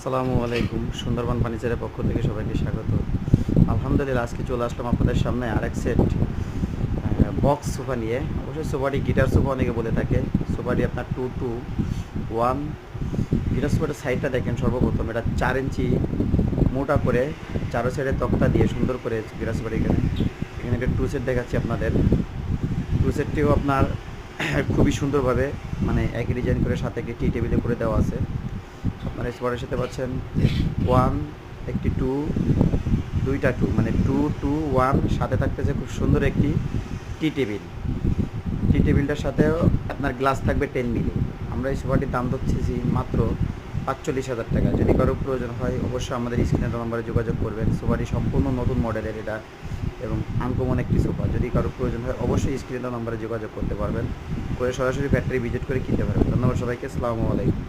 আসসালামু আলাইকুম। সুন্দরবন ফার্নিচারের পক্ষ থেকে সবাইকে স্বাগত। আলহামদুলিল্লাহ, আজকে চলে আসলাম আপনাদের সামনে আরেক সেট বক্স সোফা নিয়ে। অবশ্যই সোফাটি গিটার সোফা অনেকে বলে থাকে। সোফাটি আপনার 2-2-1 গিটার সোফাটার সাইডটা দেখেন। সর্বপ্রথম এটা 4 ইঞ্চি মোটা করে চারো সাইডে তক্তা দিয়ে সুন্দর করে গিটার সোফাটি এখানে এখানে একটা 2 সেট দেখাচ্ছি আপনাদের। 2 সেটটিও আপনার খুবই সুন্দরভাবে মানে একই ডিজাইন করে সাথে একটি টি টেবিলে করে দেওয়া আছে। আপনারা স্পটের সাথে পাচ্ছেন 1 একটি 2 দুইটা 2 মানে 2-2-1 সাথে থাকতেছে খুব সুন্দর একটি টি টেবিল। টি টেবিলটার সাথেও আপনার গ্লাস থাকবে 10 মিলি। আমরা এই সোফাটির দাম ধরছি মাত্র ৪৫,০০০ টাকা। যদি কারো প্রয়োজন হয় অবশ্যই আমাদের স্ক্রিনের নম্বরে যোগাযোগ করবেন। সোফাটি সম্পূর্ণ নতুন মডেলের এটা এবং আনকমন একটি সোফা। যদি কারো প্রয়োজন হয় অবশ্যই স্ক্রিনের নম্বরে যোগাযোগ করতে পারবেন, করে সরাসরি ফ্যাক্টরি ভিজিট করে কিনতে পারবেন। ধন্যবাদ সবাইকে। আসসালামু আলাইকুম।